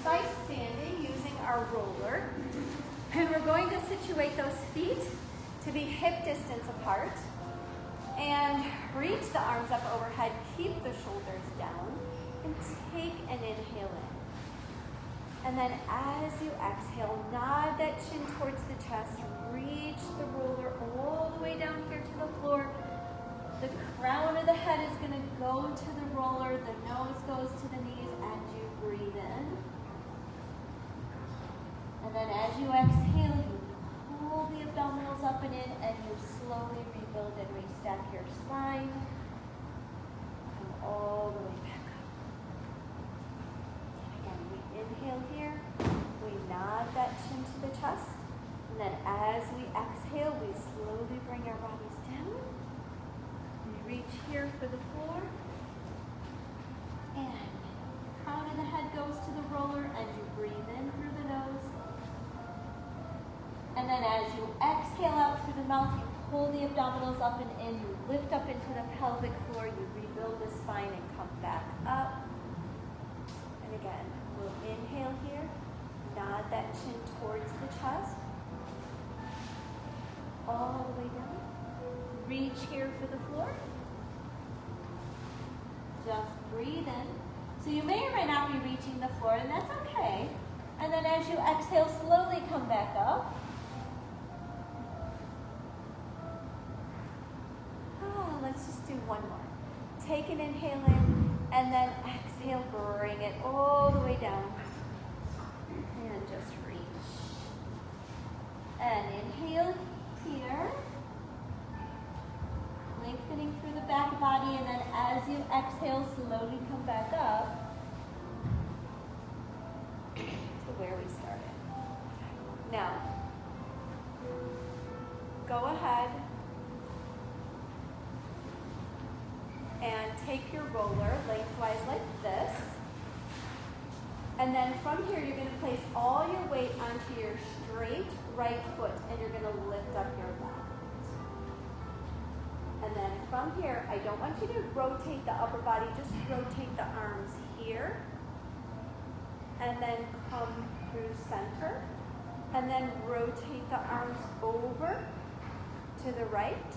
by standing using our roller. And we're going to situate those feet to be hip distance apart. And reach the arms up overhead, keep the shoulders down, and take an inhale in. And then as you exhale, nod that chin towards the chest, reach the roller all the way down here to the floor. The crown of the head is going to go to the roller, the nose goes to the knees, and you breathe in. And then as you exhale, you pull the abdominals up and in, and you slowly rebuild and restack your spine. Come all the way back up. And again, we inhale here, we nod that chin to the chest, and then as we exhale, we slowly bring our bodies down. We reach here for the floor, and crown of the head goes to the roller, and you breathe in through the nose. And then as you exhale out through the mouth, you pull the abdominals up and in, you lift up into the pelvic floor, you rebuild the spine and come back up. And again, we'll inhale here, nod that chin towards the chest, all the way down. Reach here for the floor. Just breathe in. So you may or may not be reaching the floor, and that's okay. And then as you exhale, slowly come back up. Let's just do one more. Take an inhale in, and then exhale, bring it all the way down. And just reach. And inhale here. Lengthening through the back body, and then as you exhale, slowly come back up to where we started. Now, go ahead and take your roller lengthwise like this. And then from here, you're going to place all your weight onto your straight right foot, and you're going to lift up your left. And then from here, I don't want you to rotate the upper body, just rotate the arms here. And then come through center. And then rotate the arms over to the right.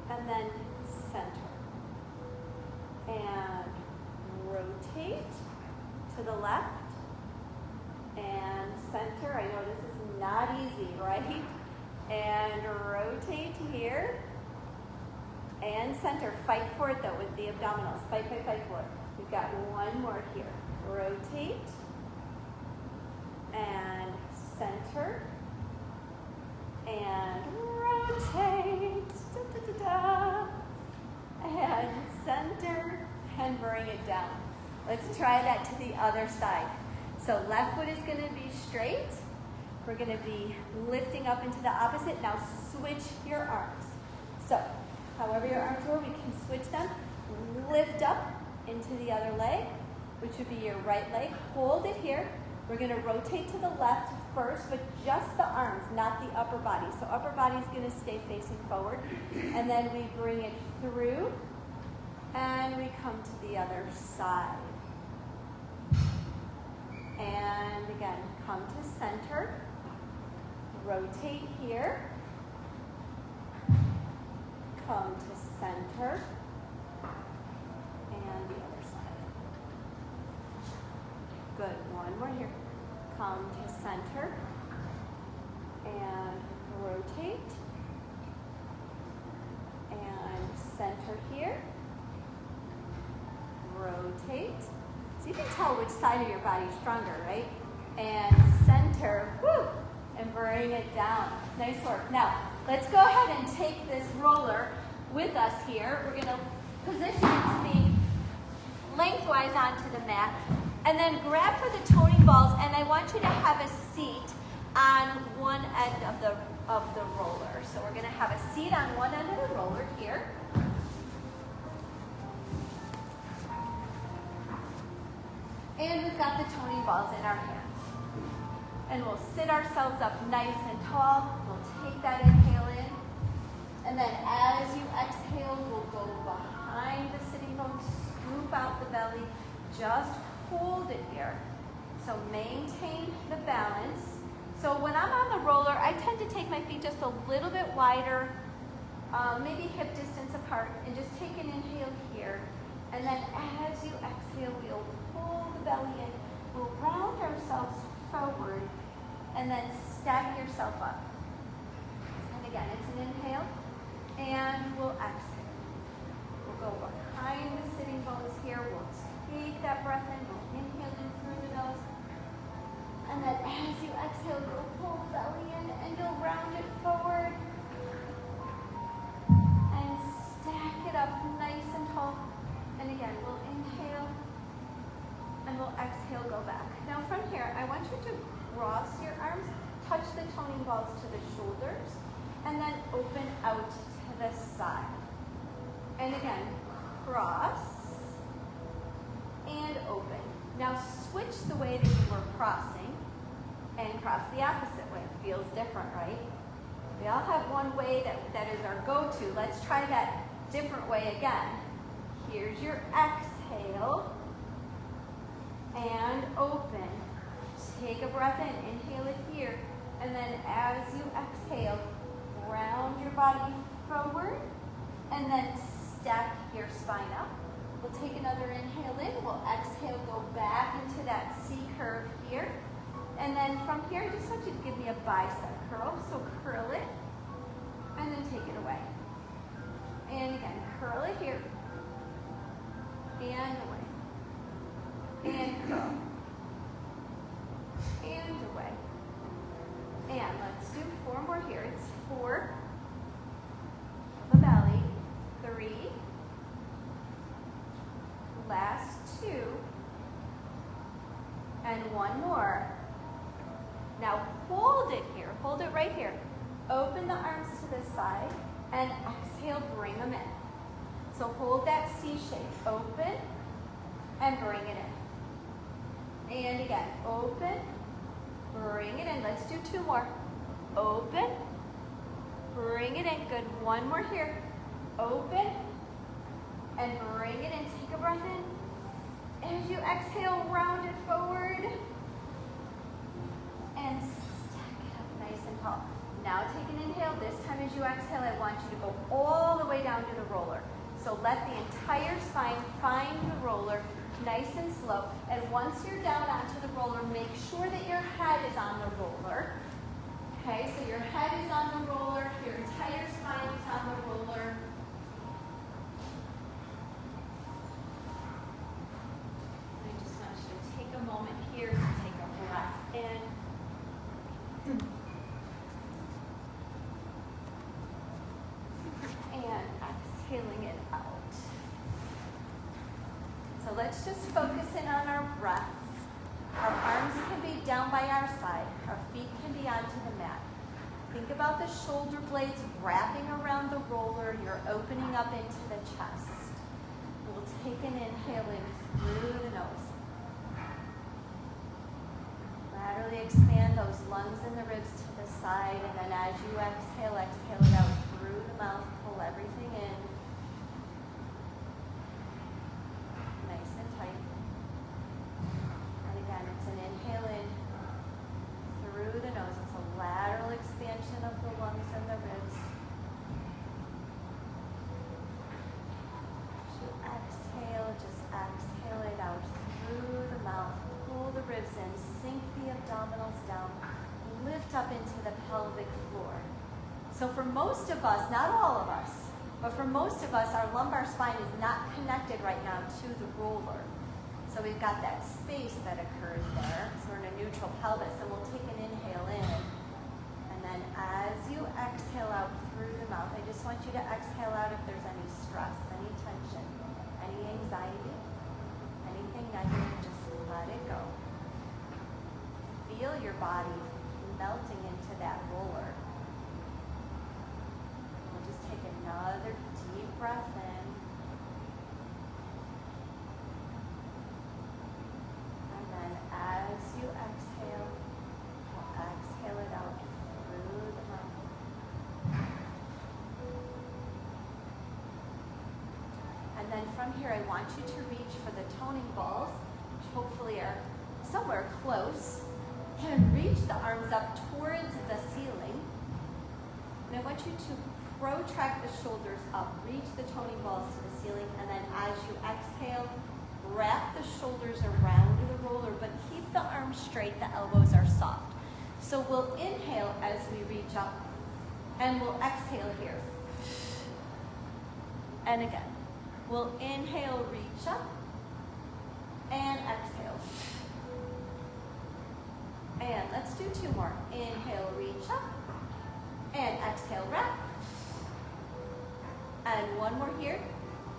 And then center. And rotate to the left. And center. I know this is not easy, right? And rotate here. And center. Fight for it though with the abdominals. Fight, fight, fight for it. We've got one more here. Rotate. And center. And rotate. Da, da, da, da. And center. And bring it down. Let's try that to the other side. So left foot is going to be straight. We're going to be lifting up into the opposite. Now switch your arms. So however your arms were, we can switch them. Lift up into the other leg, which would be your right leg. Hold it here. We're going to rotate to the left first, but just the arms, not the upper body. So upper body is going to stay facing forward. And then we bring it through, and we come to the other side. And again, come to center. Rotate here. Come to center. And the other side. Good. One more here. Come to center. And rotate. And center here. Rotate. So you can tell which side of your body is stronger, right? And center, whoo, and bring it down. Nice work. Now, let's go ahead and take this roller with us here. We're going to position it to be lengthwise onto the mat, and then grab for the toning balls, and I want you to have a seat on one end of the roller. So we're going to have a seat on one end of the roller here. And we've got the toning balls in our hands. And we'll sit ourselves up nice and tall. We'll take that inhale in. And then as you exhale, we'll go behind the sitting bones, scoop out the belly. Just hold it here. So maintain the balance. So when I'm on the roller, I tend to take my feet just a little bit wider, maybe hip distance apart, and just take an inhale here. And then as you exhale, we'll pull the belly in. We'll round ourselves forward and then stack yourself up. And again, it's an inhale, and we'll exhale. We'll go behind the sitting bones here. We'll take that breath in. We'll inhale in through the nose. And then as you exhale, you'll pull the belly in and you'll round it forward. And stack it up nice and tall. And again, we'll inhale and we'll exhale, go back. Now from here, I want you to cross your arms, touch the toning balls to the shoulders, and then open out to the side. And again, cross and open. Now switch the way that you were crossing and cross the opposite way. Feels different, right? We all have one way that is our go-to. Let's try that different way again. Here's your exhale and open. Take a breath in, inhale it here, and then as you exhale, round your body forward and then stack your spine up. We'll take another inhale in, we'll exhale, go back into that C curve here. And then from here, I just want you to give me a bicep curl. So curl it and then take it away. And again, curl it here and away. And curl. And away. And let's do 4 more here. It's 4. The belly. 3. Last 2. And 1 more. Now hold it here. Hold it right here. Open the arms to the side and exhale, bring them in. So hold that C shape. Open and bring it in. And again, open, bring it in. Let's do 2 more. Open, bring it in. Good. 1 more here. Open and bring it in. Take a breath in. As you exhale, round it forward and stack it up nice and tall. Now take an inhale. This time as you exhale, I want you to go all the way down to the roller. So let the entire spine find the roller nice and slow. And once you're down onto the roller, make sure that your head is on the roller. Okay, so your head is on the roller, your entire spine is on the roller. I just want you to take a moment here to take a breath in. And exhaling it out. So let's just focus in on our breath. Our arms can be down by our side. Our feet can be onto the mat. Think about the shoulder blades wrapping around the roller. You're opening up into the chest. We'll take an inhale in through the nose. Laterally expand those lungs and the ribs to the side. And then as you exhale, exhale it out through the mouth. Pull everything in. Nice and tight. And again, it's an inhale in through the nose. It's a lateral expansion of the lungs and the ribs. As you exhale, just exhale it out through the mouth. Pull the ribs in, sink the abdominals down, lift up into the pelvic floor. So for most of us, not all of us, but for most of us, our lumbar spine is not connected right now to the roller. So we've got that space that occurs there. So we're in a neutral pelvis, and we'll take an inhale in. And then as you exhale out through the mouth, I just want you to exhale out if there's any stress, any tension, any anxiety, anything negative, just let it go. Feel your body melting into that roller. We'll just take another deep breath in. And then as you exhale, we'll exhale it out through the mouth. And then from here, I want you to reach for the toning balls, which hopefully are somewhere close. And reach the arms up towards the ceiling. And I want you to protract the shoulders up. Reach the toning balls to the ceiling. And then as you exhale, wrap the shoulders around the roller, but keep the arms straight, the elbows are soft. So we'll inhale as we reach up, and we'll exhale here. And again, we'll inhale, reach up, and exhale. And let's do two more. Inhale, reach up, and exhale, wrap. And one more here.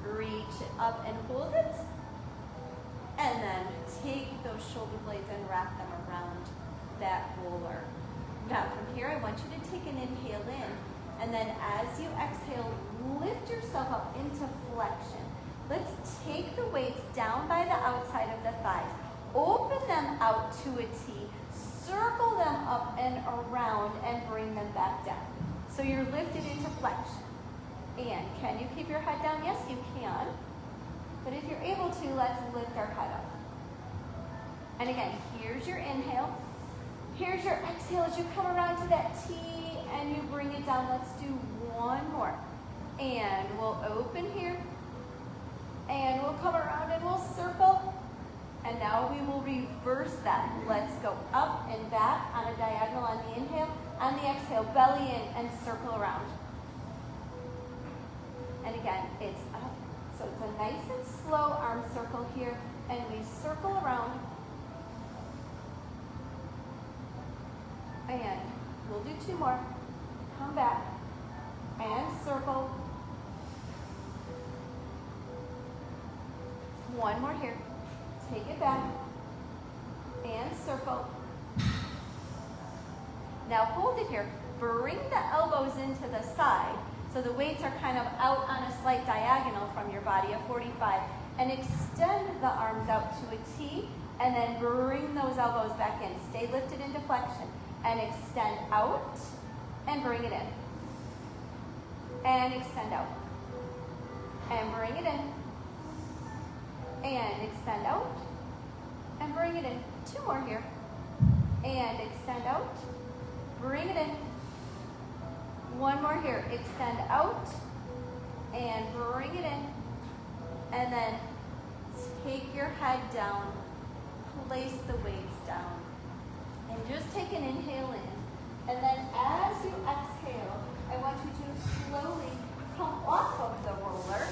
Reach it up and hold it. And then take those shoulder blades and wrap them around that roller. Now from here, I want you to take an inhale in, and then as you exhale, lift yourself up into flexion. Let's take the weights down by the outside of the thighs. Open them out to a T. Circle them up and around and bring them back down. So you're lifted into flexion. And can you keep your head down? Yes, you can. But if you're able to, let's lift our head up. And again, here's your inhale. Here's your exhale as you come around to that T and you bring it down. Let's do one more. And we'll open here. And we'll come around and we'll circle. And now we will reverse that. Let's go up and back on a diagonal on the inhale. On the exhale, belly in and circle around. And again, it's up. So it's a nice and slow arm circle here. And we circle around. And we'll do two more. Come back and circle. One more here. Take it back and circle. Now hold it here. Bring the elbows into the side so the weights are kind of out on a slight diagonal from your body, a 45. And extend the arms out to a T and then bring those elbows back in. Stay lifted into flexion and extend out and bring it in. And extend out and bring it in. And extend out and bring it in. Two more here. And extend out, bring it in. One more here. Extend out and bring it in. And then take your head down, place the weights down. And just take an inhale in. And then as you exhale, I want you to slowly come off of the roller.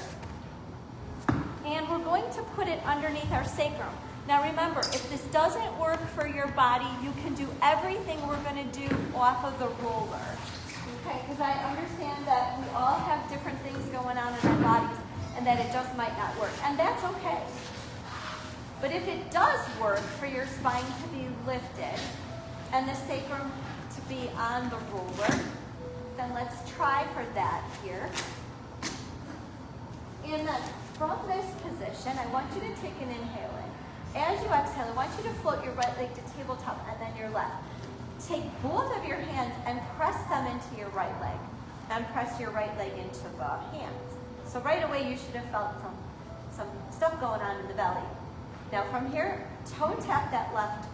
And we're going to put it underneath our sacrum. Now remember, if this doesn't work for your body, you can do everything we're going to do off of the roller. Okay, because I understand that we all have different things going on in our bodies and that it just might not work. And that's okay. But if it does work for your spine to be lifted and the sacrum to be on the roller, then let's try for that here. And then from this position, I want you to take an inhale in. As you exhale, I want you to float your right leg to tabletop and then your left. Take both of your hands and press them into your right leg. And press your right leg into the hands. So right away you should have felt some stuff going on in the belly. Now from here, toe tap that left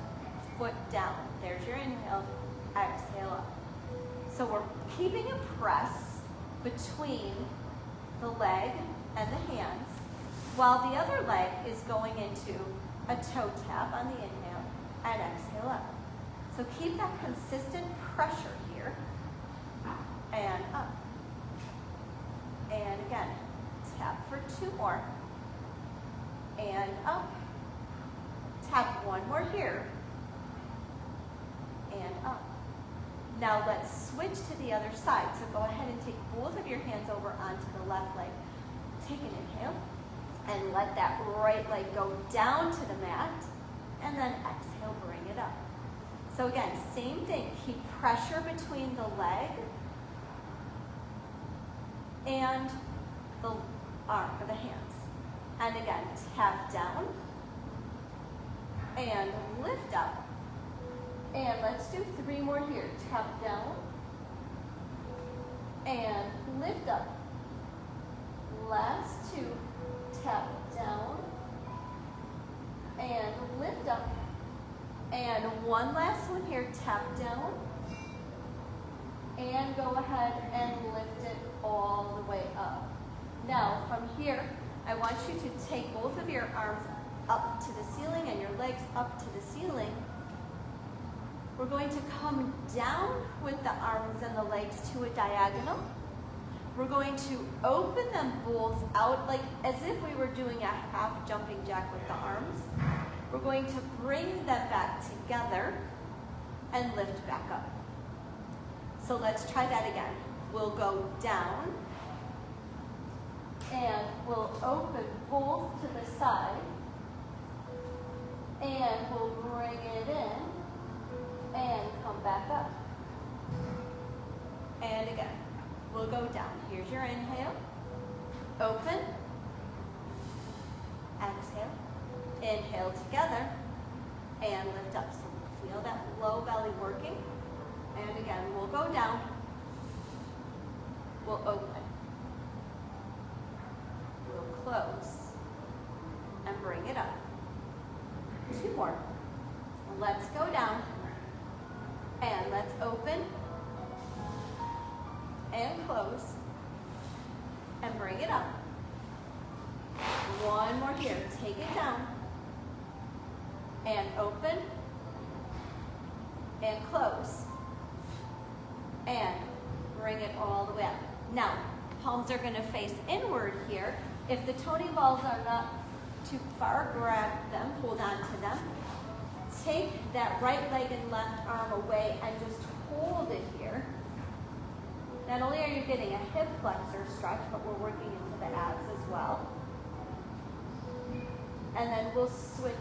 foot down. There's your inhale, exhale up. So we're keeping a press between the leg and the hands, while the other leg is going into a toe tap on the inhale and exhale up. So keep that consistent pressure here and up. And again, tap for two more and up. Tap one more here and up. Now let's switch to the other side. So go ahead and take both of your hands over onto the left leg. Take an inhale and let that right leg go down to the mat and then exhale, bring it up. So again, same thing. Keep pressure between the leg and the arm or the hands. And again, tap down and lift up. And let's do three more here. Tap down and lift up. Last two. Tap down and lift up. And one last one here, tap down. And go ahead and lift it all the way up. Now, from here, I want you to take both of your arms up to the ceiling and your legs up to the ceiling. We're going to come down with the arms and the legs to a diagonal. We're going to open them both out like as if we were doing a half jumping jack with the arms. We're going to bring them back together and lift back up. So let's try that again. We'll go down and we'll open both to the side and we'll bring it in and come back up. And again, we'll go down. Here's your inhale. Open. Exhale. Inhale together and lift up. So feel that low belly working. And again, we'll go down. We'll open. We'll close. And bring it up. 2 more. Let's go down. And let's open. And close. And bring it up. 1 more here. Take it down. And open. And close. And bring it all the way up. Now, palms are going to face inward here. If the toning balls are not too far, grab them, hold on to them. Take that right leg and left arm away and just hold it here. Not only are you getting a hip flexor stretch, but we're working into the abs as well. And then we'll switch.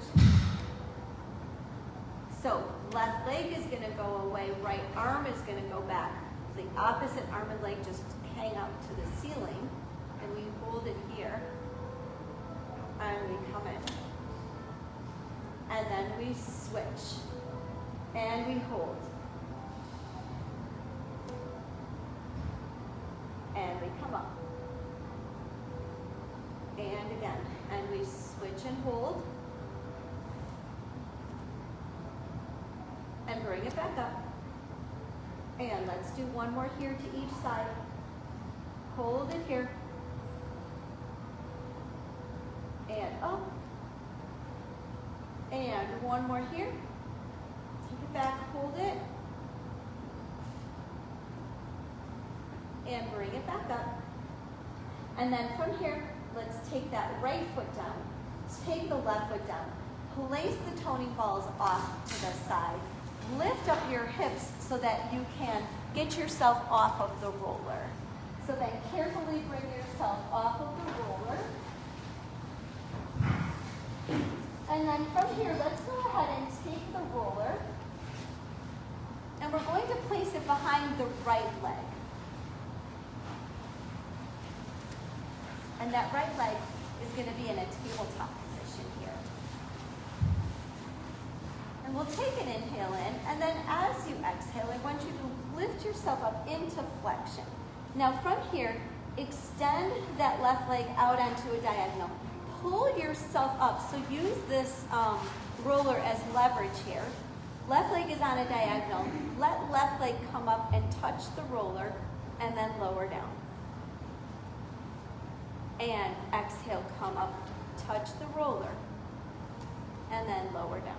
So left leg is going to go away, right arm is going to go back. The opposite arm and leg just hang up to the ceiling, and we hold it here, and we come in. And then we switch, and we hold. And we come up. And again, and we switch and hold. And bring it back up. And let's do 1 more here to each side. Hold it here. And up. And 1 more here. Take it back, hold it. And bring it back up. And then from here, let's take that right foot down. Take the left foot down. Place the toning balls off to the side. Lift up your hips so that you can get yourself off of the roller. So then carefully bring yourself off of the roller. And then from here, let's go ahead and take the roller. And we're going to place it behind the right leg. And that right leg is going to be in a tabletop position here. And we'll take an inhale in, and then as you exhale, I want you to lift yourself up into flexion. Now from here, extend that left leg out onto a diagonal. Pull yourself up, so use this roller as leverage here. Left leg is on a diagonal. Let left leg come up and touch the roller, and then lower down. And exhale, come up, touch the roller, and then lower down.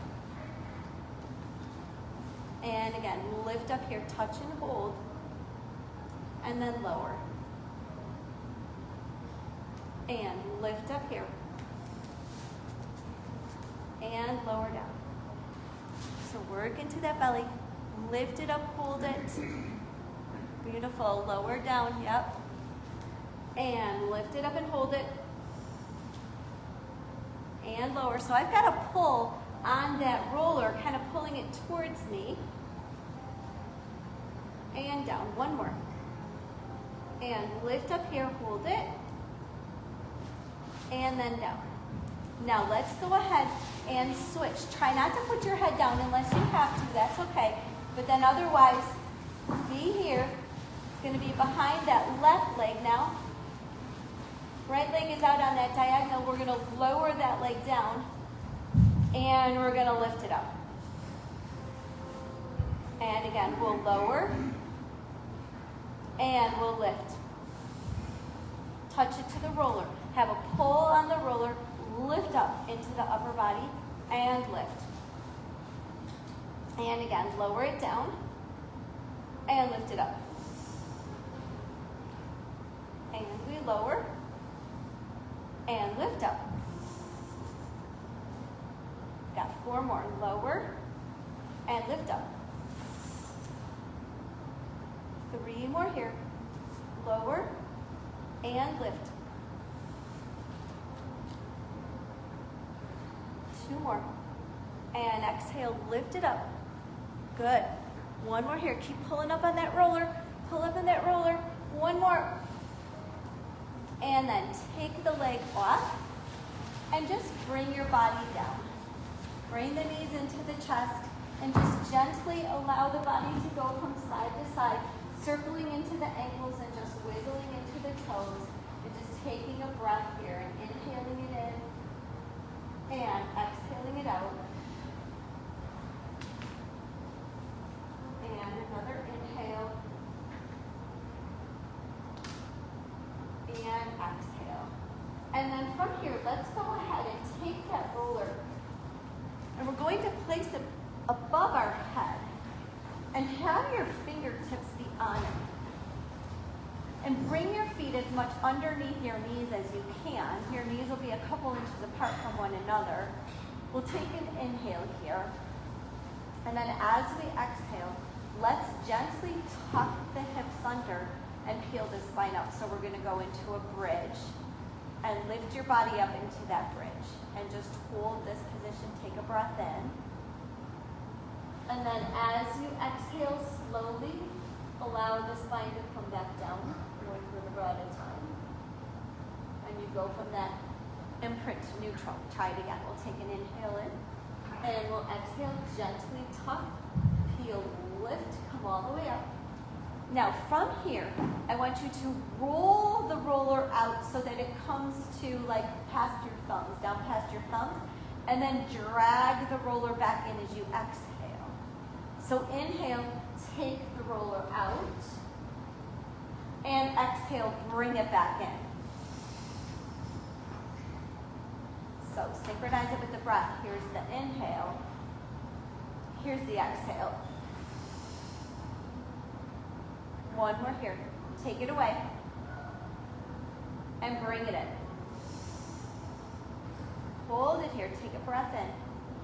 And again, lift up here, touch and hold, and then lower. And lift up here, and lower down. So work into that belly, lift it up, hold it. Beautiful, lower down, yep. And lift it up and hold it. And lower. So I've got to pull on that roller, kind of pulling it towards me. And down. 1 more. And lift up here, hold it. And then down. Now let's go ahead and switch. Try not to put your head down unless you have to, that's okay. But then otherwise, be here. It's going to be behind that left leg now. Right leg is out on that diagonal. We're going to lower that leg down, and we're going to lift it up. And again, we'll lower and we'll lift. Touch it to the roller. Have a pull on the roller, lift up into the upper body and lift. And again, lower it down and lift it up. And we lower and lift up. Got 4 more. Lower and lift up. 3 more here. Lower and lift. 2 more. And exhale, lift it up. Good. 1 more here. Keep pulling up on that roller. Pull up on that roller. 1 more. And then take the leg off and just bring your body down. Bring the knees into the chest and just gently allow the body to go from side to side, circling into the ankles and just wiggling into the toes. And just taking a breath here and inhaling it in and exhaling it out. And another inhale. And exhale. And then from here, let's go ahead and take that roller. And we're going to place it above our head. And have your fingertips be on it. And bring your feet as much underneath your knees as you can. Your knees will be a couple inches apart from one another. We'll take an inhale here. And then as we exhale, let's gently tuck the hips under and peel the spine up. So we're going to go into a bridge and lift your body up into that bridge. And just hold this position. Take a breath in. And then as you exhale, slowly allow the spine to come back down, one vertebra at a time. And you go from that imprint to neutral. Try it again. We'll take an inhale in. And we'll exhale, gently tuck, peel, lift, come all the way up. Now from here, I want you to roll the roller out so that it comes to like past your thumbs, down past your thumbs, and then drag the roller back in as you exhale. So inhale, take the roller out, and exhale, bring it back in. So synchronize it with the breath. Here's the inhale, here's the exhale. 1 more here. Take it away. And bring it in. Hold it here. Take a breath in.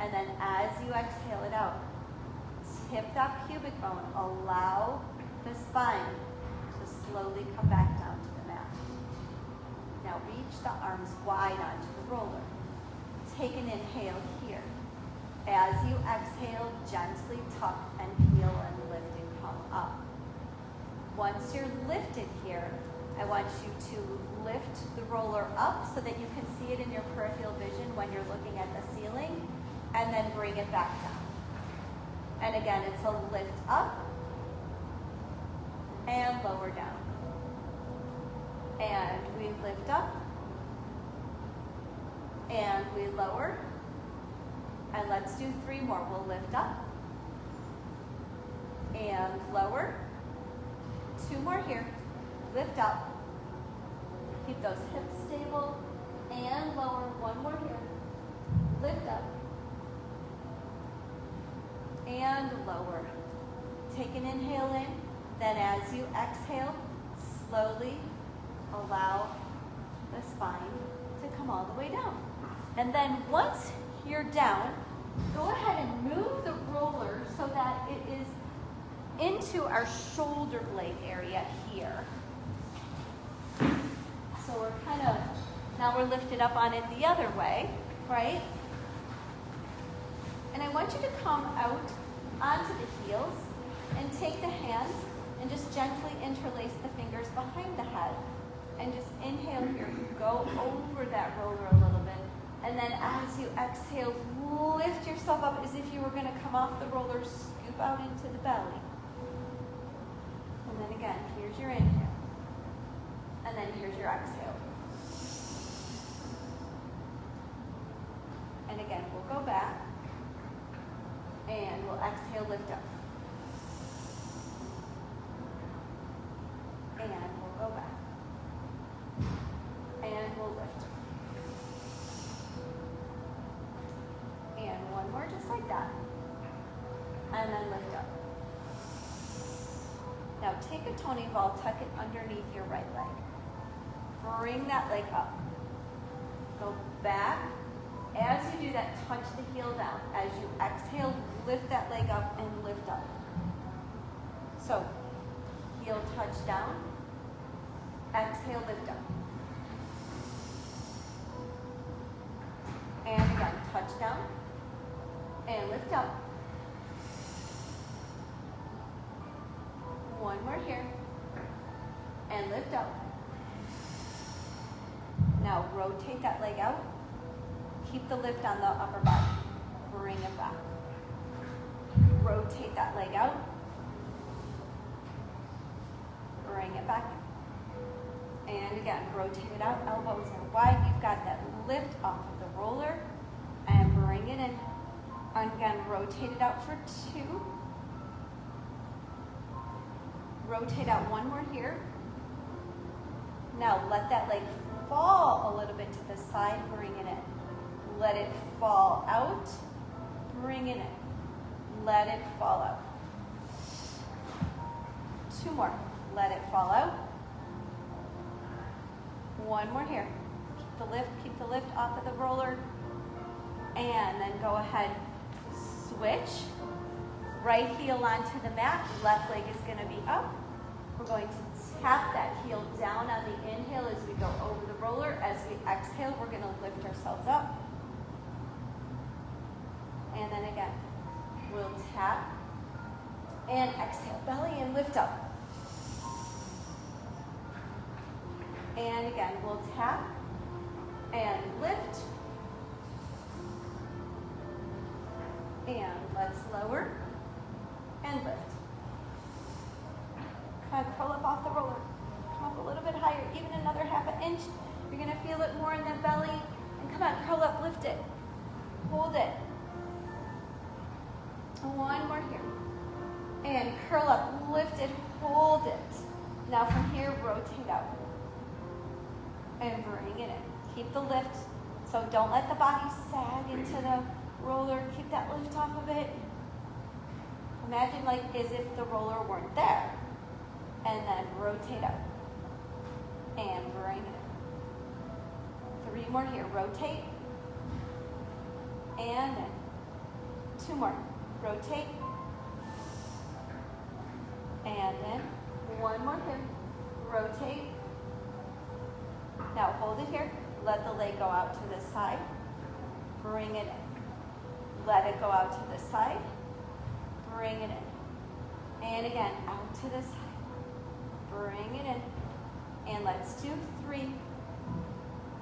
And then as you exhale it out, tip that pubic bone. Allow the spine to slowly come back down to the mat. Now reach the arms wide onto the roller. Take an inhale here. As you exhale, gently tuck and peel and lift and come up. Once you're lifted here, I want you to lift the roller up so that you can see it in your peripheral vision when you're looking at the ceiling, and then bring it back down. And again, it's a lift up and lower down. And we lift up and we lower. And let's do 3 more. We'll lift up and lower. 2 more here. Lift up. Keep those hips stable and lower. 1 more here. Lift up and lower. Take an inhale in. Then as you exhale, slowly allow the spine to come all the way down. And then once you're down, go ahead and move the roller so that it is into our shoulder blade area here. So we're now we're lifted up on it the other way, right? And I want you to come out onto the heels and take the hands and just gently interlace the fingers behind the head. And just inhale here, go over that roller a little bit. And then as you exhale, lift yourself up as if you were going to come off the roller, scoop out into the belly. And then again, here's your inhale. And then here's your exhale. And again, we'll go back. And we'll exhale, lift up. take a toning ball, tuck it underneath your right leg. Bring that leg up. Go back. As you do that, touch the heel down. As you exhale, lift that leg up and lift up. So, heel touch down. Exhale, lift up. And again, touch down and lift up. One more here. And lift up. Now rotate that leg out. Keep the lift on the upper body. Bring it back. Rotate that leg out. Bring it back. And again, rotate it out. Elbows are wide. You've got that lift off of the roller. And bring it in. And again, rotate it out for 2. Rotate out one more here. Now let that leg fall a little bit to the side. Bring it in. Let it fall out. Bring it in. Let it fall out. 2 more. Let it fall out. 1 more here. Keep the lift off of the roller. And then go ahead, switch. Right heel onto the mat. Left leg is going to be up. We're going to tap that heel down on the inhale as we go over the roller. As we exhale, we're going to lift ourselves up. And then again, we'll tap and exhale, belly and lift up. And again, we'll tap and lift. And let's lower and lift. Kind of curl up off the roller. Come up a little bit higher, even another ½ inch. You're going to feel it more in the belly. And come on, curl up, lift it. Hold it. 1 more here. And curl up, lift it, hold it. Now from here, rotate out. And bring it in. Keep the lift. So don't let the body sag into the roller. Keep that lift off of it. Imagine like as if the roller weren't there. And then rotate out. And bring it in. 3 more here. Rotate. And in. 2 more. Rotate. And in. 1 more here. Rotate. Now hold it here. Let the leg go out to the side. Bring it in. Let it go out to the side. Bring it in. And again, out to the side. Bring it in. And let's do 3.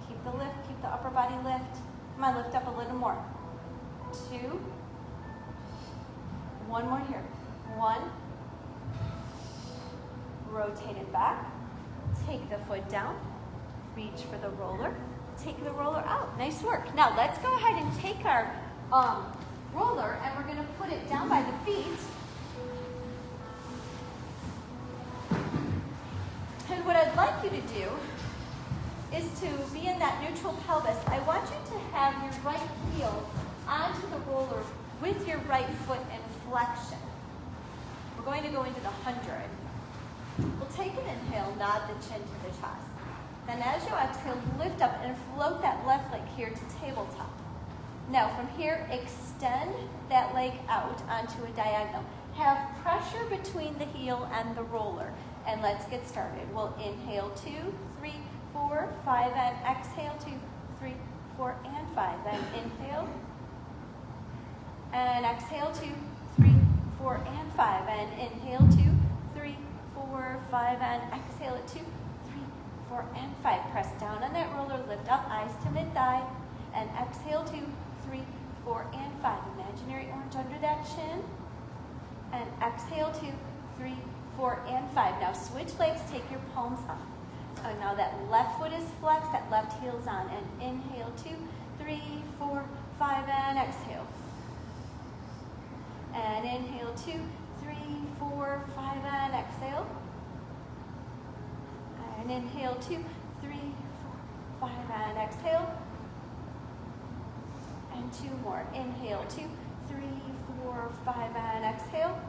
Keep the lift, keep the upper body lift. Come on, lift up a little more. 2. 1 more here. 1. Rotate it back. Take the foot down. Reach for the roller. Take the roller out. Nice work. Now let's go ahead and take our roller and we're going to put it down by the feet. And what I'd like you to do is to be in that neutral pelvis. I want you to have your right heel onto the roller with your right foot in flexion. We're going to go into the 100. We'll take an inhale, nod the chin to the chest. Then as you exhale, lift up and float that left leg here to tabletop. Now from here, extend that leg out onto a diagonal. Have pressure between the heel and the roller. And let's get started. We'll inhale 2, 3, 4, 5, and exhale 2, 3, 4, and 5. Then inhale. And exhale 2, 3, 4, and 5. And inhale 2, 3, 4, 5, and exhale at 2, 3, 4, and 5. Press down on that roller, lift up, eyes to mid-thigh, and exhale 2, 3, 4, and 5. Imaginary orange under that chin. And exhale 2, 3, 4, and 5. Now switch legs, take your palms up. Now that left foot is flexed, that left heel is on. And inhale 2, 3, 4, 5, and exhale. And inhale 2, 3, 4, 5, and exhale. And inhale 2, 3, 4, 5, and exhale. And 2 more. Inhale 2, 3, 4, 5, and exhale.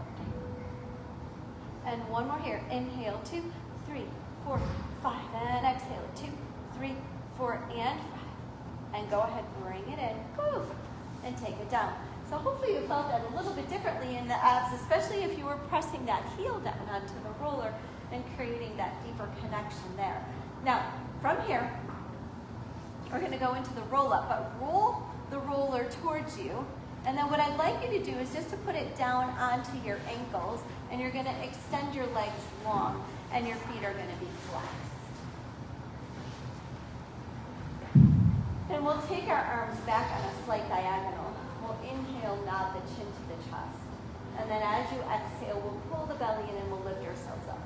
And one more here. Inhale, 2, 3, 4, 5. And exhale, 2, 3, 4, and 5. And go ahead, bring it in. Woo, and take it down. So hopefully you felt that a little bit differently in the abs, especially if you were pressing that heel down onto the roller and creating that deeper connection there. Now, from here, we're going to go into the roll-up, but roll the roller towards you. And then what I'd like you to do is just to put it down onto your ankles, and you're going to extend your legs long, and your feet are going to be flexed. And we'll take our arms back on a slight diagonal. We'll inhale, nod the chin to the chest. And then as you exhale, we'll pull the belly in and we'll lift ourselves up.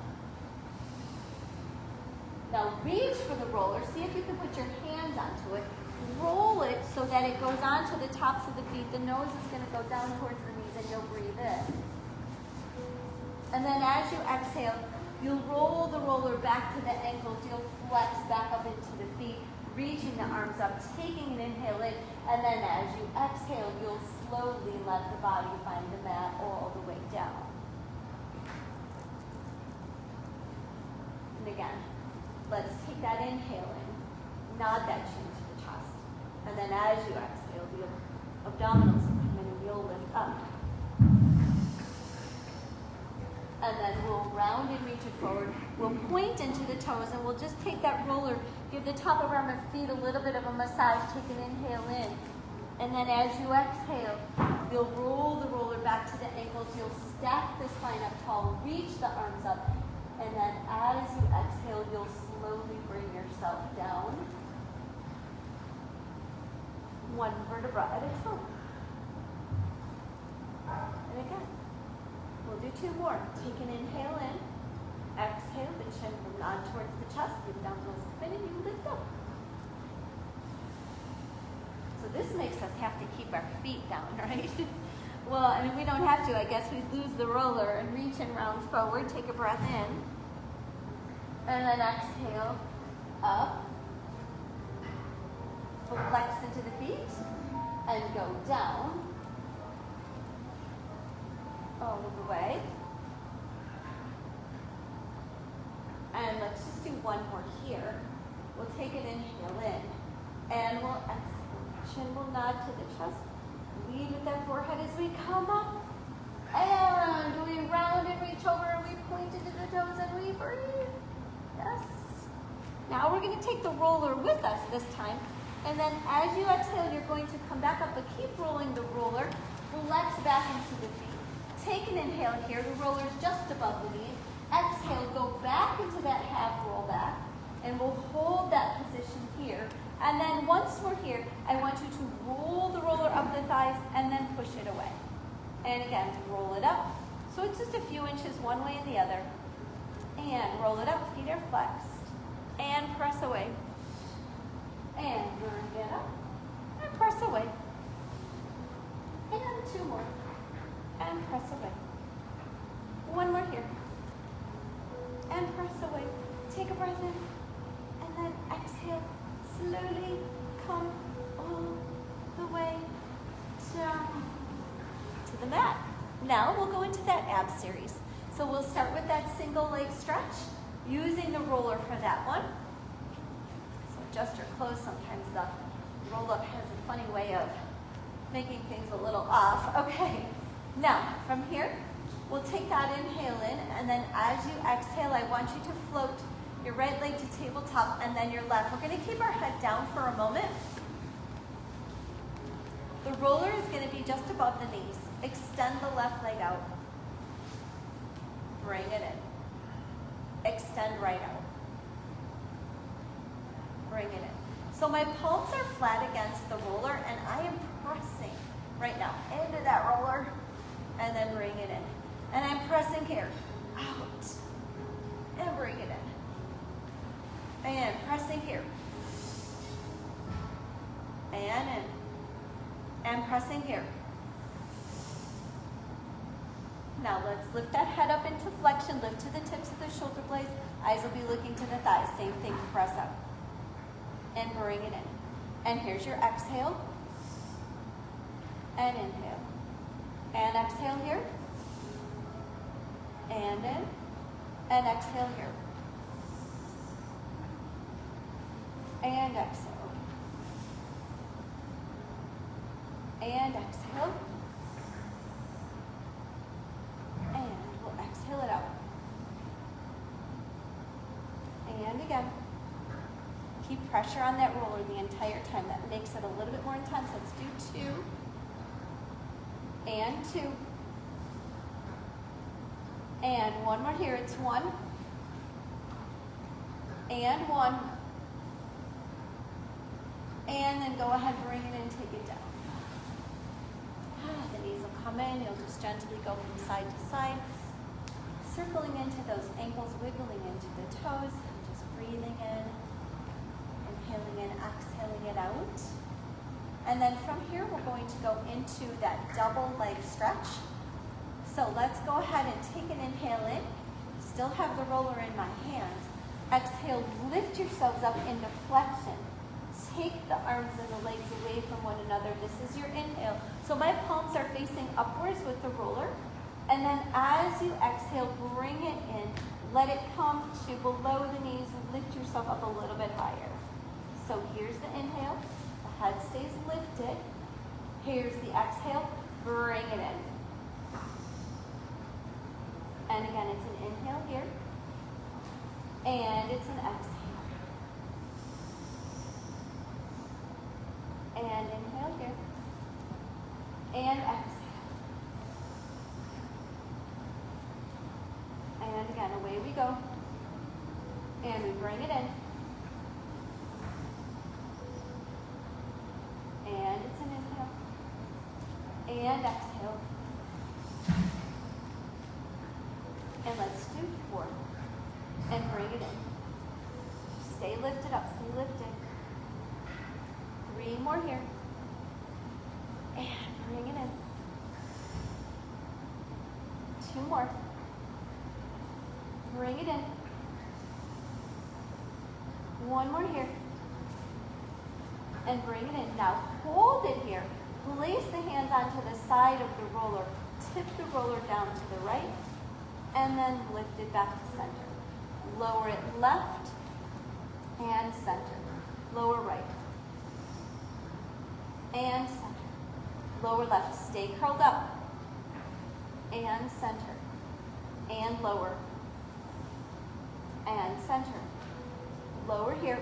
Now reach for the roller. See if you can put your hands onto it. Roll it so that it goes onto the tops of the feet. The nose is going to go down towards the knees and you'll breathe in. And then as you exhale, you'll roll the roller back to the ankles. You'll flex back up into the feet, reaching the arms up, taking an inhale in, and then as you exhale, you'll slowly let the body find the mat all the way down. And again, let's take that inhale in, nod that chin to the chest, and then as you exhale, the abdominals will come in and you'll lift up. And then we'll round and reach it forward. We'll point into the toes and we'll just take that roller, give the top of our feet a little bit of a massage, take an inhale in. And then as you exhale, you'll roll the roller back to the ankles. You'll stack the spine up tall, reach the arms up. And then as you exhale, you'll slowly bring yourself down. One vertebra at a time. And again. We'll do 2 more. Take an inhale in. Exhale, the chin will nod towards the chest. The abdominals come in and you lift up. So this makes us have to keep our feet down, right? Well, I mean, we don't have to. I guess we lose the roller and reach and round forward. Take a breath in. And then exhale, up. Flex into the feet. And go down. All of the way. And let's just do one more here. We'll take an inhale in. And we'll exhale. Chin will nod to the chest. Lead with that forehead as we come up. And we round and reach over and we point into the toes and we breathe. Yes. Now we're going to take the roller with us this time. And then as you exhale, you're going to come back up, but keep rolling the roller. Flex back into the feet. Take an inhale here. The roller's just above the knees. Exhale, go back into that half roll back. And we'll hold that position here. And then once we're here, I want you to roll the roller up the thighs and then push it away. And again, roll it up. So it's just a few inches one way and the other. And roll it up, feet are flexed. And press away. And bring it up. And press away. And 2 more. And press away. One more here. And press away. Take a breath in. And then exhale. Slowly come all the way down to the mat. Now we'll go into that ab series. So we'll start with that single leg stretch, using the roller for that one. So adjust your clothes. Sometimes the roll-up has a funny way of making things a little off. Okay. Now, from here, we'll take that inhale in, and then as you exhale, I want you to float your right leg to tabletop, and then your left. We're going to keep our head down for a moment. The roller is going to be just above the knees. Extend the left leg out. Bring it in. Extend right out. Bring it in. So my palms are flat against the roller, and I am pressing right now into that roller. And then bring it in. And I'm pressing here, out, and bring it in. And pressing here. And in. And pressing here. Now let's lift that head up into flexion, lift to the tips of the shoulder blades. Eyes will be looking to the thighs. Same thing, press up. And bring it in. And here's your exhale. And inhale. And exhale here. And in. And exhale here. And exhale. And exhale. And we'll exhale it out. And again. Keep pressure on that roller the entire time. That makes it a little bit more intense. Let's do 2. And 2. And one more here. It's 1. And 1. And then go ahead, bring it in, take it down. The knees will come in. You'll just gently go from side to side. Circling into those ankles, wiggling into the toes. And just breathing in. Inhaling in, exhaling it out. And then from here, we're going to go into that double leg stretch. So let's go ahead and take an inhale in. Still have the roller in my hands. Exhale, lift yourselves up into flexion. Take the arms and the legs away from one another. This is your inhale. So my palms are facing upwards with the roller. And then as you exhale, bring it in. Let it come to below the knees. Lift yourself up a little bit higher. So here's the inhale, the head stays lifted. Here's the exhale, bring it in. And again, it's an inhale here. And it's an exhale. And inhale here. And exhale. And again, away we go. And we bring it in. And it's an inhale. And exhale. And let's do 4. And bring it in. Stay lifted up, stay lifted. 3 more here. And bring it in. 2 more. Bring it in. 1 more here. And bring it in. Now hold it here. Place the hands onto the side of the roller. Tip the roller down to the right. And then lift it back to center. Lower it left and center. Lower right. And center. Lower left. Stay curled up. And center. And lower. And center. Lower here.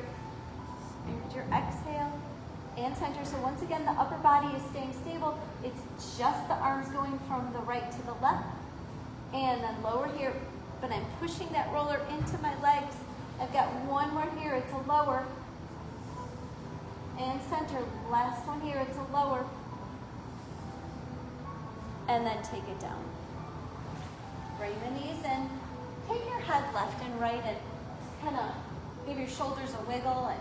Here's your exhale. And center. So once again, the upper body is staying stable. It's just the arms going from the right to the left. And then lower here. But I'm pushing that roller into my legs. I've got 1 more here. It's a lower. And center. Last one here. It's a lower. And then take it down. Bring the knees in. Take your head left and right and just kind of give your shoulders a wiggle and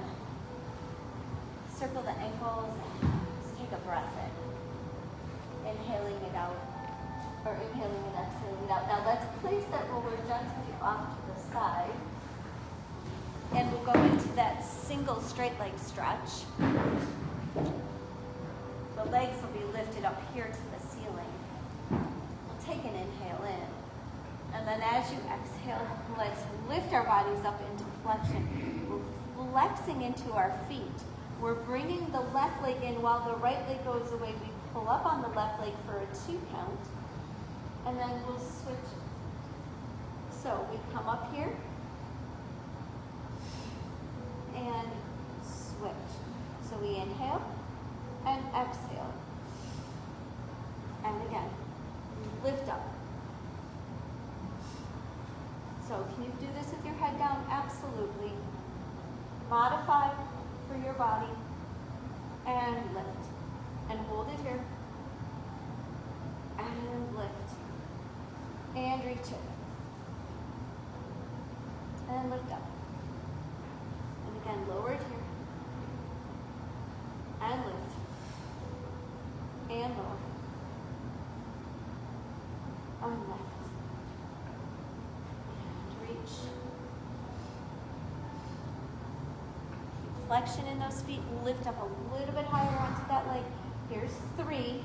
circle the ankles and just take a breath in. Inhaling it out, or inhaling and exhaling it out. Now let's place that roller gently off to the side. And we'll go into that single straight leg stretch. The legs will be lifted up here to the ceiling. We'll take an inhale in. And then as you exhale, let's lift our bodies up into flexion. We're flexing into our feet. We're bringing the left leg in while the right leg goes away. We pull up on the left leg for a 2 count. And then we'll switch. So we come up here and switch. So we inhale and exhale. And again, lift up. So can you do this with your head down? Absolutely. Modify for your body and lift. And hold it here. And lift. And reach it. And lift up. And again, lower it here. And lift. And lower. And lift. Flexion in those feet, lift up a little bit higher onto that leg. Here's 3.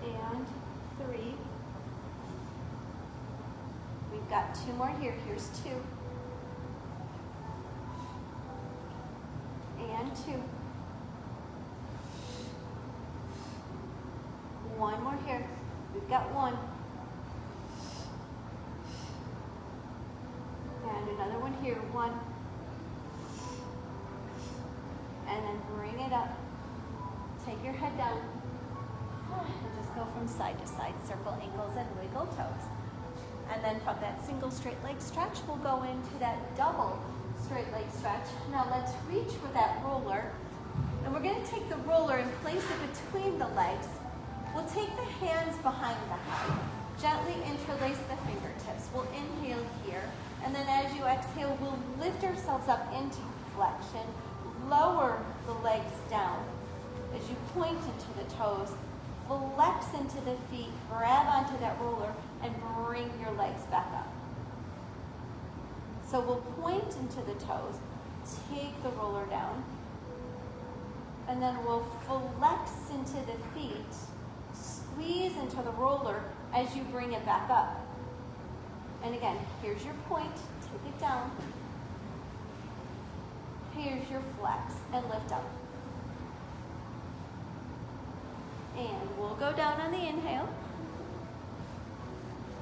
And 3. got 2 more here. Here's 2. And 2. 1 more here. We've got 1. And another one here. 1. And then bring it up. Take your head down. And just go from side to side. Circle ankles and wiggle toes. And then from that single straight leg stretch, we'll go into that double straight leg stretch. Now let's reach for that roller. And we're going to take the roller and place it between the legs. We'll take the hands behind the head. Gently interlace the fingertips. We'll inhale here. And then as you exhale, we'll lift ourselves up into flexion. Lower the legs down as you point into the toes. Flex into the feet, grab onto that roller, and bring your legs back up. So we'll point into the toes, take the roller down, and then we'll flex into the feet, squeeze into the roller as you bring it back up. And again, here's your point, take it down. Here's your flex, and lift up. And we'll go down on the inhale.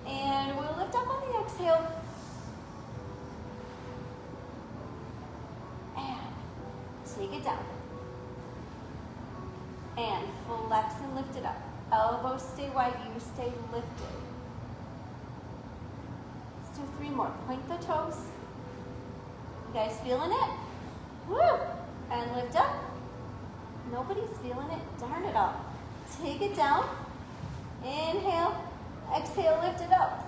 And we'll lift up on the exhale. And take it down. And flex and lift it up. Elbows stay wide, you stay lifted. Let's do 3 more. Point the toes. You guys feeling it? Woo! And lift up. Nobody's feeling it. Darn it all. Take it down. Inhale. Exhale, lift it up.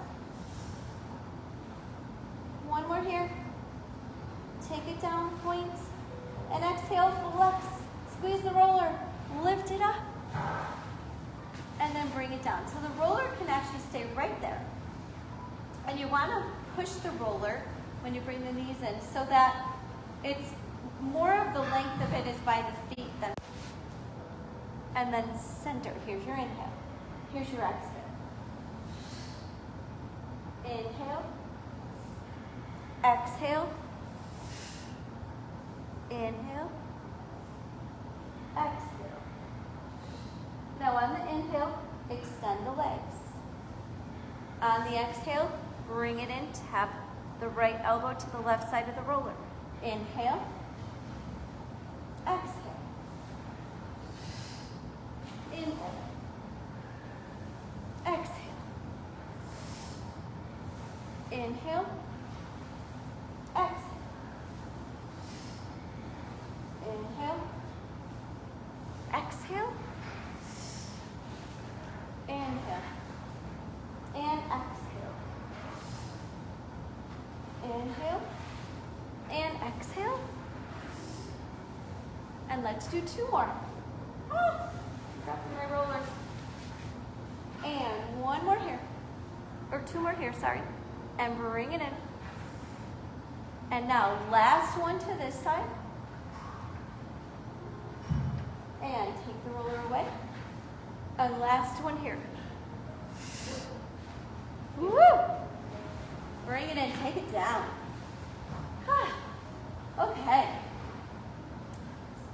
1 more here. Take it down, point. And exhale, flex. Squeeze the roller. Lift it up. And then bring it down. So the roller can actually stay right there. And you want to push the roller when you bring the knees in so that it's more of the length of it is by the feet than. And then center. Here's your inhale. Here's your exhale. Inhale. Exhale. Inhale. Exhale. Now on the inhale, extend the legs. On the exhale, bring it in. Tap the right elbow to the left side of the roller. Inhale. Exhale. Inhale. Exhale. Inhale. Exhale. Inhale. Exhale. Inhale. And exhale. Inhale. And exhale. And let's do 2 more. Dropping my roller. And 1 more here. Or 2 more here, sorry. And bring it in. And now last one to this side. And take the roller away. And last one here. Woo! Bring it in, take it down. Okay.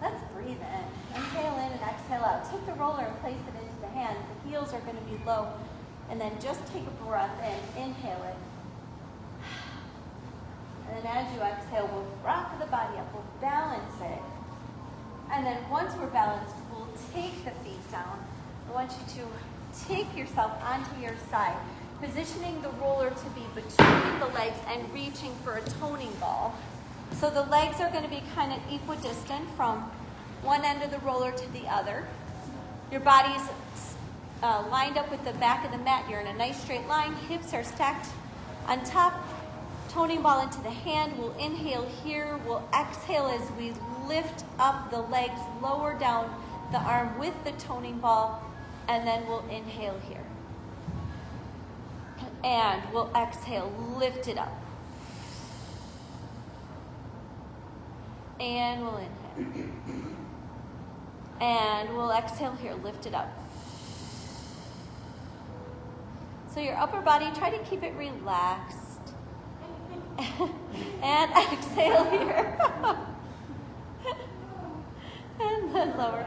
Let's breathe in. Inhale in and exhale out. Take the roller and place it into the hands. The heels are going to be low. And then just take a breath in. Inhale it. And then as you exhale, we'll rock the body up. We'll balance it. And then once we're balanced, we'll take the feet down. I want you to take yourself onto your side, positioning the roller to be between the legs and reaching for a toning ball. So the legs are going to be kind of equidistant from one end of the roller to the other. Your body's lined up with the back of the mat. You're in a nice straight line. Hips are stacked on top. Toning ball into the hand. We'll inhale here. We'll exhale as we lift up the legs, lower down the arm with the toning ball, and then we'll inhale here. And we'll exhale, lift it up. And we'll inhale. And we'll exhale here, lift it up. So your upper body, try to keep it relaxed. And exhale here. And then lower.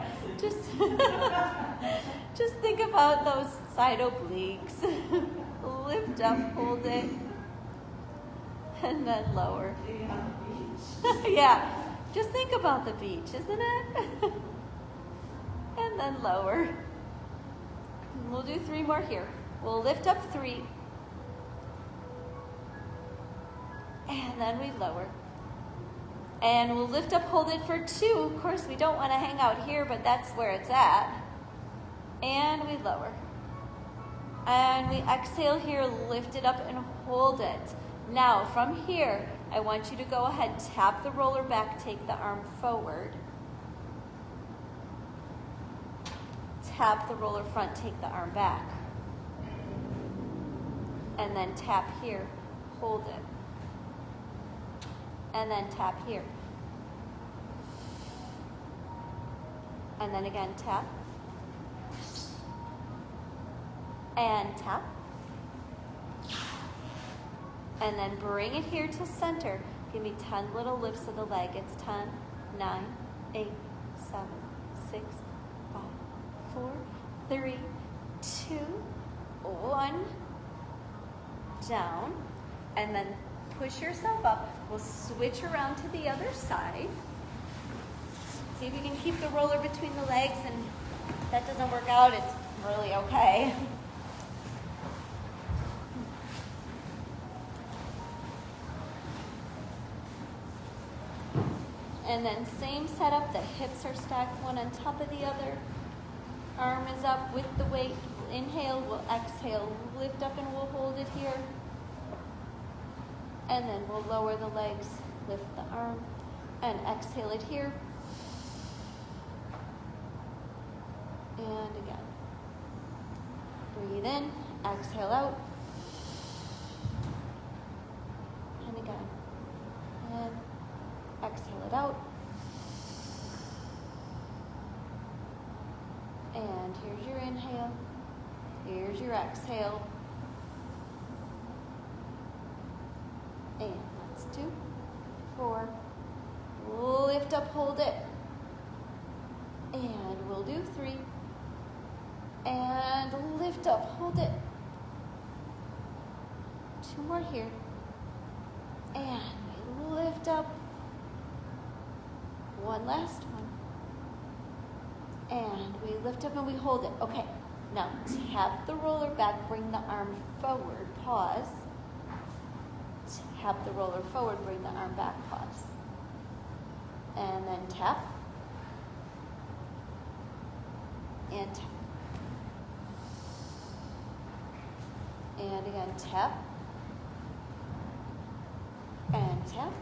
Just think about those side obliques. Lift up, hold it. And then lower. Yeah, just think about the beach, isn't it? And then lower. We'll do 3 more here. We'll lift up 3. And then we lower. And we'll lift up, hold it for 2. Of course, we don't want to hang out here, but that's where it's at. And we lower. And we exhale here, lift it up and hold it. Now, from here, I want you to go ahead, tap the roller back, take the arm forward. Tap the roller front, take the arm back. And then tap here, hold it. And then tap here. And then again, tap. And tap. And then bring it here to center. Give me 10 little lifts of the leg. It's 10, 9, 8, 7, 6, 5, 4, 3, 2, 1. Down. And then push yourself up. We'll switch around to the other side. See if you can keep the roller between the legs, and if that doesn't work out, it's really okay. And then same setup, the hips are stacked one on top of the other. Arm is up with the weight. We'll inhale, we'll exhale, lift up and we'll hold it here. And then we'll lower the legs, lift the arm, and exhale it here. And again. Breathe in, exhale out. And again. And exhale it out. And here's your inhale. Here's your exhale. And that's 2, 4. Lift up, hold it. And we'll do 3. And lift up, hold it. 2 more here. And we lift up. 1 last one. And we lift up and we hold it. Okay, now tap the roller back, bring the arm forward, pause. Tap the roller forward, bring the arm back, pause. And then tap. And tap. And again, tap. And tap.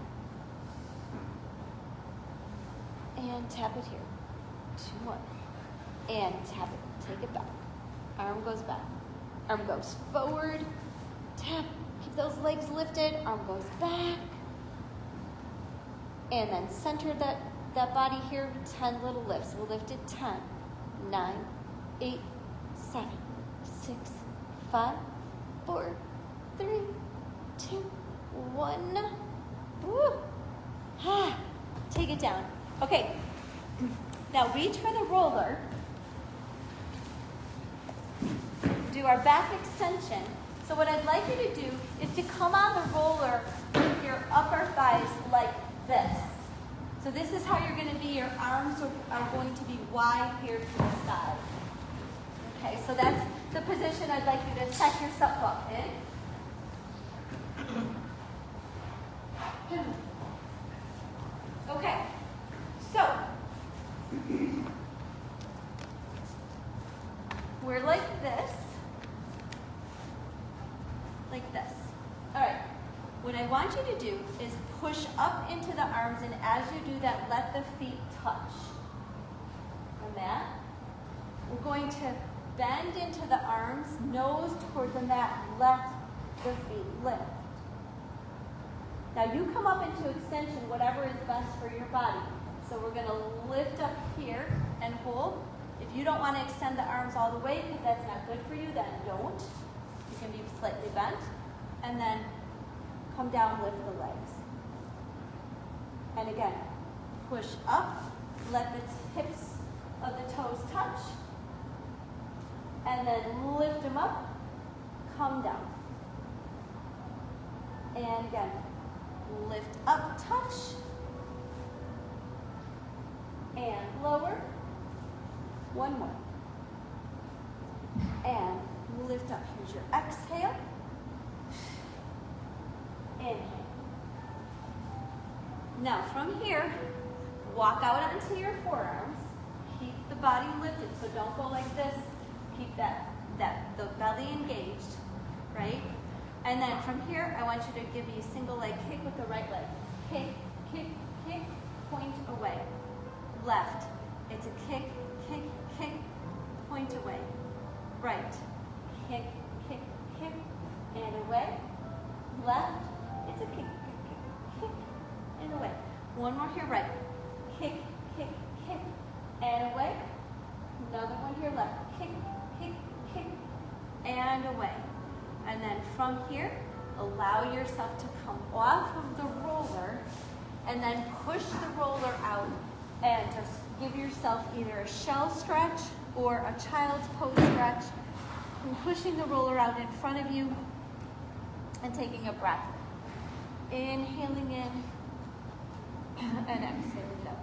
And tap it here. 2 more. And tap it. Take it back. Arm goes back. Arm goes forward. Tap. Keep those legs lifted. Arm goes back. And then center that body here. 10 little lifts. We'll lift it 10, 9, 8, 7, 6, 5, 4, 3, 2, 1. Woo. Take it down. Okay. Now reach for the roller. Do our back extension. So what I'd like you to do is to come on the roller with your upper thighs like this. So this is how you're going to be. Your arms are going to be wide here to the side. Okay, so that's the position I'd like you to set yourself up in. Okay, so we're like this. Like this. All right, what I want you to do is push up into the arms, and as you do that, let the feet touch the mat. We're going to bend into the arms, nose toward the mat, let the feet lift. Now you come up into extension, whatever is best for your body. So we're going to lift up here and hold. If you don't want to extend the arms all the way because that's not good for you, then don't. You can be slightly bent. And then come down, lift the legs. And again, push up, let the tips of the toes touch, and then lift them up, come down. And again, lift up, touch, and lower. One more. And lift up. Here's your exhale. Inhale. Now from here, walk out onto your forearms. Keep the body lifted, so don't go like this. Keep the belly engaged, right? And then from here, I want you to give me a single leg kick with the right leg. Kick, kick, kick, point away. Left, it's a kick, kick, kick, point away. Right, kick, kick, kick, and away. Left, it's a kick, kick, kick, kick, and away. One more here, right. Kick, kick, kick, and away. Another one here, left. Kick, kick, kick, and away. And then from here, allow yourself to come off of the roller and then push the roller out and just give yourself either a shell stretch or a child's pose stretch. And pushing the roller out in front of you and taking a breath. Inhaling in and exhaling out.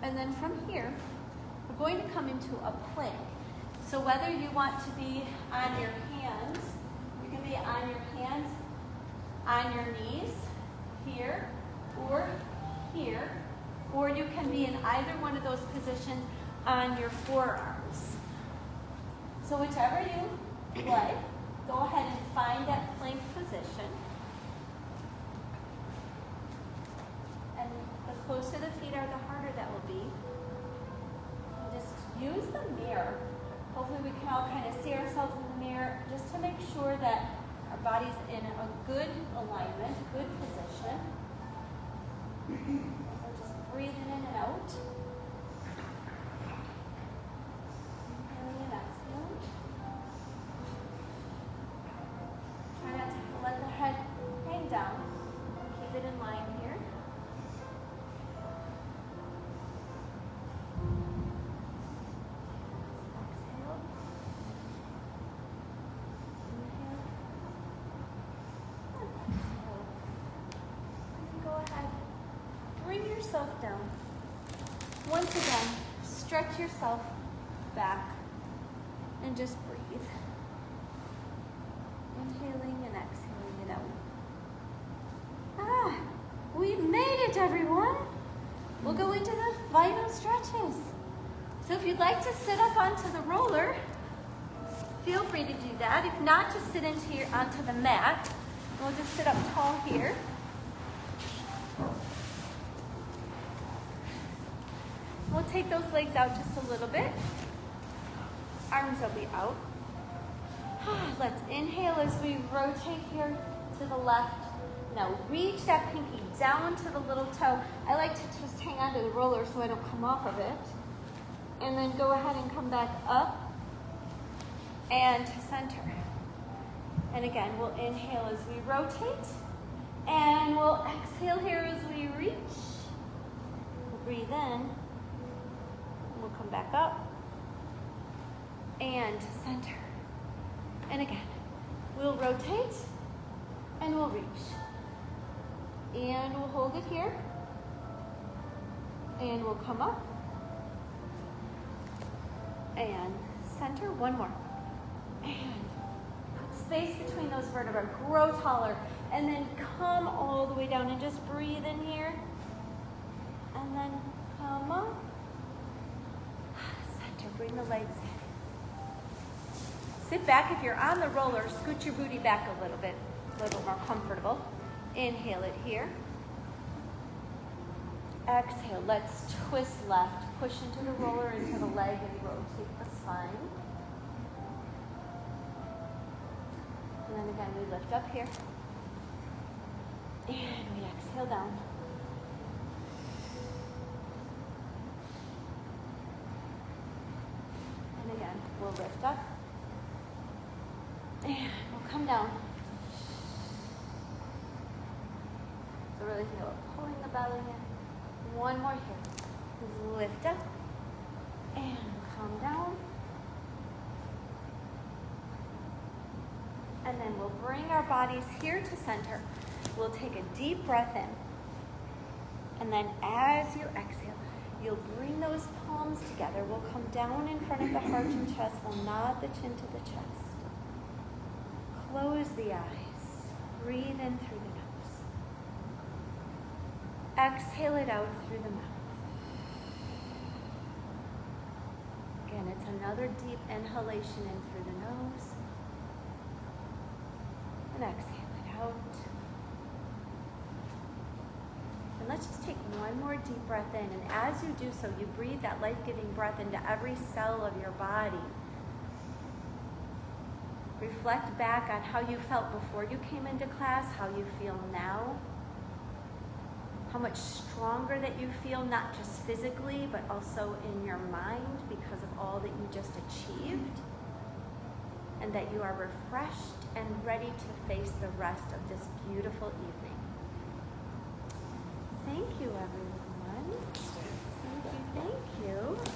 And then from here, we're going to come into a plank. So whether you want to be on your hands, you can be on your hands, on your knees, here, or you can be in either one of those positions on your forearms. So whichever you like, go ahead and find that plank position. And the closer the feet are, the harder that will be. Just use the mirror. Hopefully we can all kind of see ourselves in the mirror just to make sure that our body's in a good alignment, good position. We're just breathing in and out. Inhaling and exhaling. Try not to let the head hang down. Keep it in line here. Exhale. Inhale. And exhale. And go ahead. Bring yourself down. Once again, stretch yourself back and just breathe. Inhaling and exhaling it out. We made it, everyone. We'll go into the final stretches. So if you'd like to sit up onto the roller, feel free to do that. If not, just sit onto the mat. We'll just sit up tall here. We'll take those legs out just a little bit. Arms will be out. Let's inhale as we rotate here to the left. Now reach that pinky down to the little toe. I like to just hang onto the roller so I don't come off of it. And then go ahead and come back up and to center. And again, we'll inhale as we rotate. And we'll exhale here as we reach. We'll breathe in. We'll come back up and center. And again, we'll rotate and we'll reach. And we'll hold it here. And we'll come up and center. One more. And put space between those vertebrae. Grow taller. And then come all the way down and just breathe in here. And then come up. Bring the legs in. Sit back. If you're on the roller, scoot your booty back a little bit more comfortable. Inhale it here. Exhale. Let's twist left. Push into the roller, into the leg, and rotate the spine. And then again, we lift up here. And we exhale down. Again, we'll lift lift up. And we'll come down. So really feel it pulling the belly in. One more here. Lift up and come down. And then we'll bring our bodies here to center. We'll take a deep breath in. And then as you exhale, you'll bring those palms together. We'll come down in front of the heart and chest. We'll nod the chin to the chest. Close the eyes. Breathe in through the nose. Exhale it out through the mouth. Again, it's another deep inhalation in through the nose. And exhale it out. And let's just take one more deep breath in. And as you do so, you breathe that life-giving breath into every cell of your body. Reflect back on how you felt before you came into class, how you feel now, how much stronger that you feel, not just physically, but also in your mind because of all that you just achieved, and that you are refreshed and ready to face the rest of this beautiful evening. Thank you, everyone. Thank you.